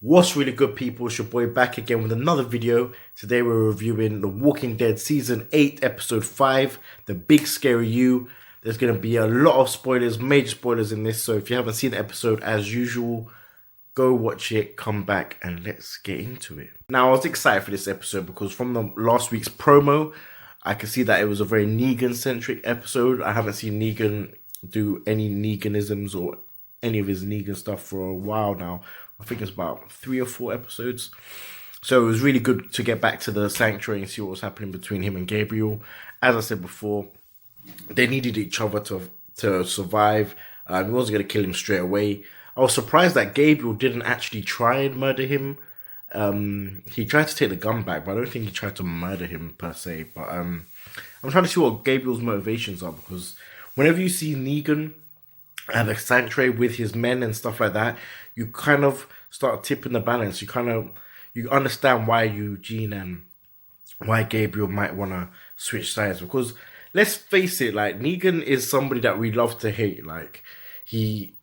What's really good, people? It's your boy back again with another video. Today we're reviewing The Walking Dead Season 8, Episode 5, The Big Scary You. There's going to be a lot of spoilers, major spoilers in this, so if you haven't seen the episode, as usual, go watch it, come back, and let's get into it. Now, I was excited for this episode because from the last week's promo, I could see that it was a very Negan-centric episode. I haven't seen Negan do any Neganisms or any of his Negan stuff for a while now. I think it's about 3 or 4 episodes. So it was really good to get back to the sanctuary and see what was happening between him and Gabriel. As I said before, they needed each other to survive. He wasn't going to kill him straight away. I was surprised that Gabriel didn't actually try and murder him. He tried to take the gun back, but I don't think he tried to murder him per se. But I'm trying to see what Gabriel's motivations are, because whenever you see Negan at the sanctuary with his men and stuff like that, you kind of start tipping the balance. You understand why Eugene and why Gabriel might want to switch sides, because let's face it, like, Negan is somebody that we love to hate. Like, he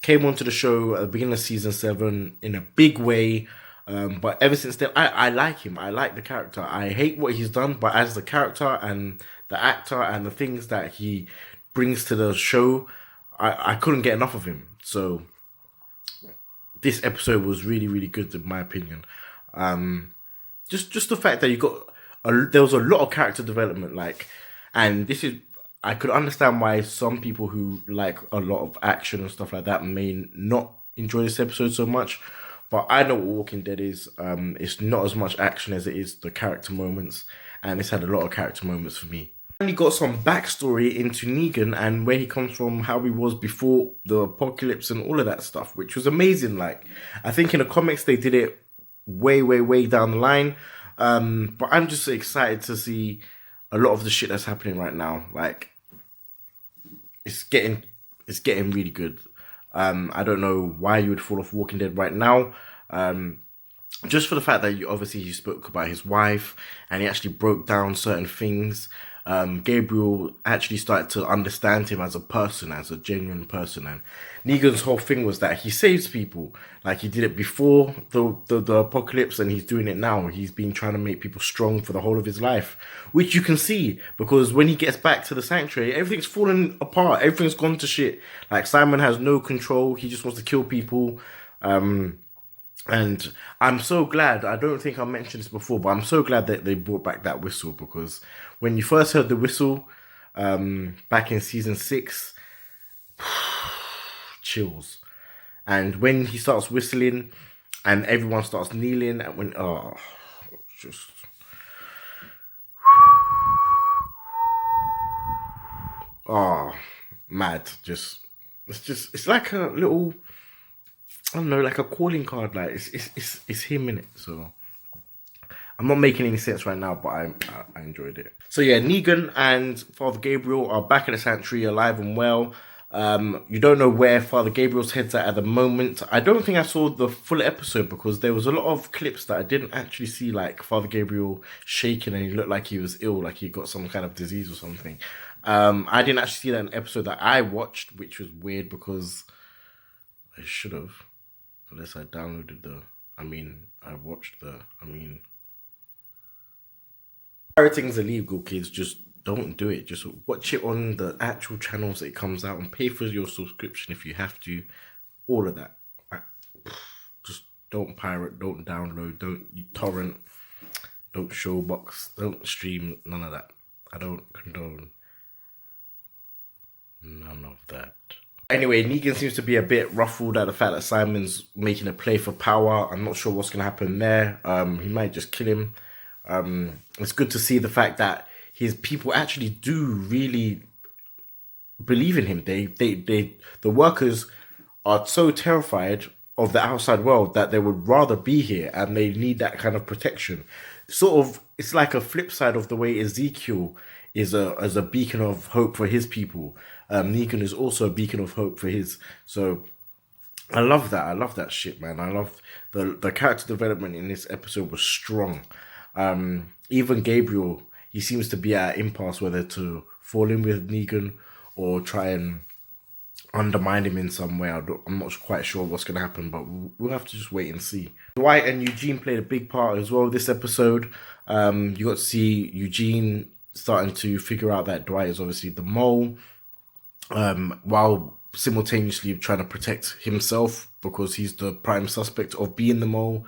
came onto the show at the beginning of season 7 in a big way, but ever since then, I like him. I like the character. I hate what he's done, but as the character and the actor and the things that he brings to the show, I couldn't get enough of him. So this episode was really, really good in my opinion. Just the fact that there was a lot of character development, like, and this is, I could understand why some people who like a lot of action and stuff like that may not enjoy this episode so much. But I know what Walking Dead is. It's not as much action as it is the character moments, and it's had a lot of character moments for me. And he got some backstory into Negan and where he comes from, how he was before the apocalypse and all of that stuff, which was amazing. Like, I think in the comics they did it way, way, way down the line. But I'm just excited to see a lot of the shit that's happening right now. Like, it's getting really good. I don't know why you would fall off Walking Dead right now. Just for the fact that he spoke about his wife and he actually broke down certain things. Gabriel actually started to understand him as a person, as a genuine person. And Negan's whole thing was that he saves people. Like, he did it before the apocalypse, and he's doing it now. He's been trying to make people strong for the whole of his life, which you can see, because when he gets back to the sanctuary, everything's falling apart. Everything's gone to shit. Like, Simon has no control. He just wants to kill people. And I'm so glad, I don't think I mentioned this before, but I'm so glad that they brought back that whistle, because when you first heard the whistle, back in season 6, chills. And when he starts whistling and everyone starts kneeling, and just, mad. It's like a little, I don't know, like a calling card. Like, it's him in it. So I'm not making any sense right now, but I enjoyed it. So yeah, Negan and Father Gabriel are back at the sanctuary, alive and well. You don't know where Father Gabriel's head's at the moment. I don't think I saw the full episode, because there was a lot of clips that I didn't actually see, like Father Gabriel shaking and he looked like he was ill, like he got some kind of disease or something. I didn't actually see that in an episode that I watched, which was weird, because I should have. Unless I downloaded pirating's illegal, kids. Just don't do it. Just watch it on the actual channels that it comes out, and pay for your subscription if you have to. All of that. Just don't pirate, don't download, don't torrent, don't showbox, don't stream, none of that. I don't condone none of that. Anyway, Negan seems to be a bit ruffled at the fact that Simon's making a play for power. I'm not sure what's going to happen there. He might just kill him. It's good to see the fact that his people actually do really believe in him. The workers are so terrified of the outside world that they would rather be here, and they need that kind of protection. Sort of, it's like a flip side of the way Ezekiel is as a beacon of hope for his people. Negan is also a beacon of hope for his. So I love that. I love that shit, man. I love the character development in this episode was strong. Even Gabriel, he seems to be at an impasse whether to fall in with Negan or try and undermine him in some way. I'm not quite sure what's going to happen, but we'll have to just wait and see. Dwight and Eugene played a big part as well this episode. You got to see Eugene starting to figure out that Dwight is obviously the mole, while simultaneously trying to protect himself because he's the prime suspect of being the mole.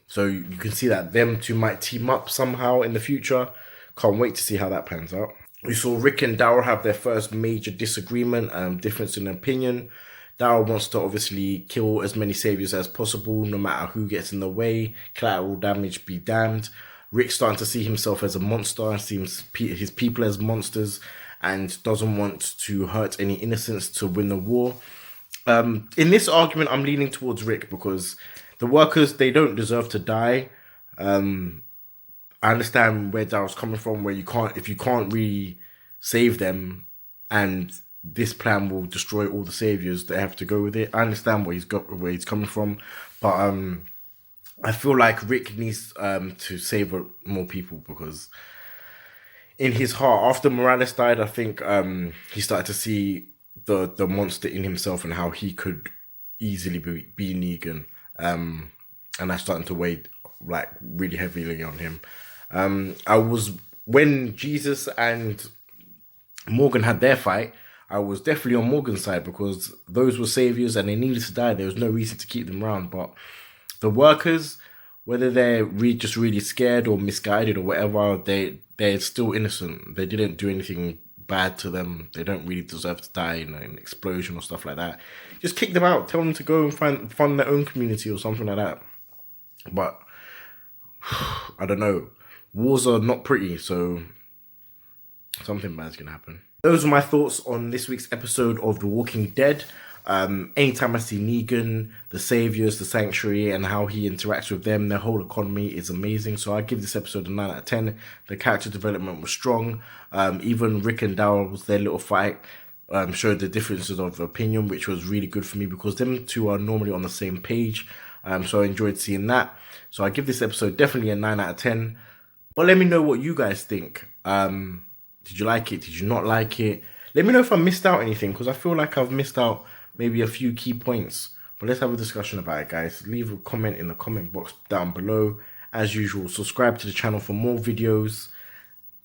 So you can see that them two might team up somehow in the future. Can't wait to see how that pans out. We saw Rick and Daryl have their first major disagreement, difference in opinion. Daryl wants to obviously kill as many saviors as possible, no matter who gets in the way. Collateral damage be damned. Rick's starting to see himself as a monster and sees his people as monsters and doesn't want to hurt any innocents to win the war. In this argument, I'm leaning towards Rick because the workers, they don't deserve to die. I understand where Daryl's coming from, where if you can't really save them and this plan will destroy all the saviors, they have to go with it. I understand where he's coming from, but I feel like Rick needs to save more people because in his heart, after Morales died, I think he started to see the monster in himself and how he could easily be Negan, and that's starting to weigh like really heavily on him. When Jesus and Morgan had their fight, I was definitely on Morgan's side because those were saviors and they needed to die. There was no reason to keep them around. But the workers, whether they're just really scared or misguided or whatever, they're still innocent. They didn't do anything bad to them. They don't really deserve to die in an explosion or stuff like that. Just kick them out. Tell them to go and fund their own community or something like that. But I don't know. Wars are not pretty, so something bad's gonna happen. Those are my thoughts on this week's episode of The Walking Dead. Anytime I see Negan, the Saviors, the Sanctuary, and how he interacts with them, their whole economy is amazing. So I give this episode a 9 out of 10. The character development was strong. Even Rick and Daryl's, their little fight, showed the differences of opinion, which was really good for me because them two are normally on the same page. So I enjoyed seeing that. So I give this episode definitely a 9 out of 10. But let me know what you guys think. Did you like it? Did you not like it? Let me know if I missed out anything because I feel like I've missed out maybe a few key points. But let's have a discussion about it, guys. Leave a comment in the comment box down below. As usual, subscribe to the channel for more videos.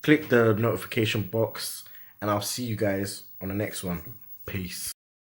Click the notification box. And I'll see you guys on the next one. Peace.